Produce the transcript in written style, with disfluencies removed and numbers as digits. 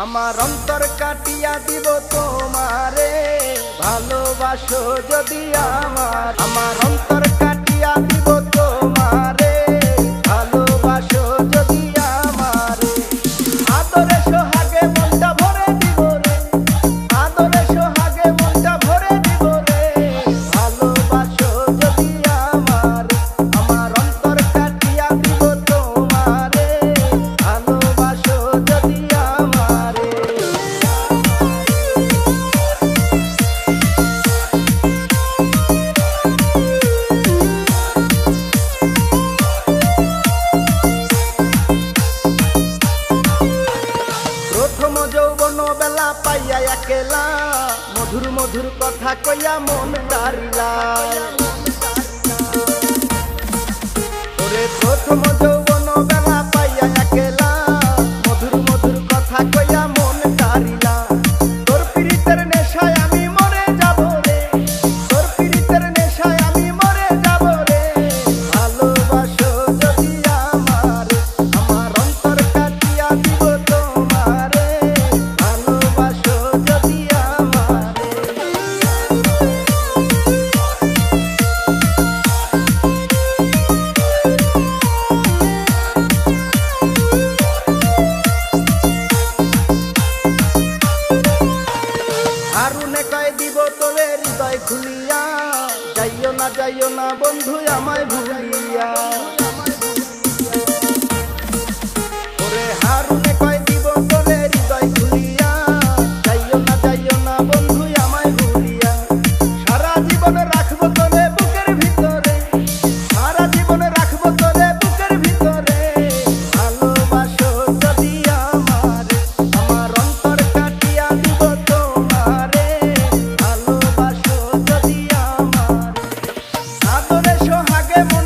আমার অন্তর কাটিয়া দিব তোমারে, ভালোবাসো যদি আমার অন্তর কাটিয়া দিব তোমারে, ভালোবাসো যদি আমারে। আদরে সোহাগে মনটা ভরে দিব রে, আদরে সোহাগে মনটা ভরে দিব রে, ভালোবাসো যদি আমারে। আমার অন্তর কাটিয়া দিব তোমারে, ভালোবাসো যদি আমারে। প্রথম যৌবন বেলা পাইয়া একেলা, মধুর মধুর কথা কইয়া মন তারিলা। ওরে প্রথম যৌবন বেলা পাইয়া একেলা, মধুর মধুর কথা কইয়া মন তারিলা। তোর পীড়িতের নেশায় আমি মরে যাব রে, তোর পীড়িতের নেশায় আমি মরে যাব রে, ভালোবাসো যদি আমারে। আমার অন্তর কাটিয়া দিব তোমারে, ভালোবাসো যদি আমারে। হারুনে কয় দিব তোরে হৃদয় খুলিয়া, যাইও না বন্ধু আমায় ভুলিয়া। ওরে হারুনে কয় দিব তোরে হৃদয় খুলিয়া, যাইও না বন্ধু আমায় ভুলিয়া। সারা জীবন রাখবো তোরে বুকের ভিতরে, সারা জীবন রাখবো তোরে বুকের ভিতরে, ভালোবাসো যদি আমারে। আমার অন্তর কাটিয়া দিব তোমারে, ভালোবাসো যদি আমারে। আদরে সোহাগে মন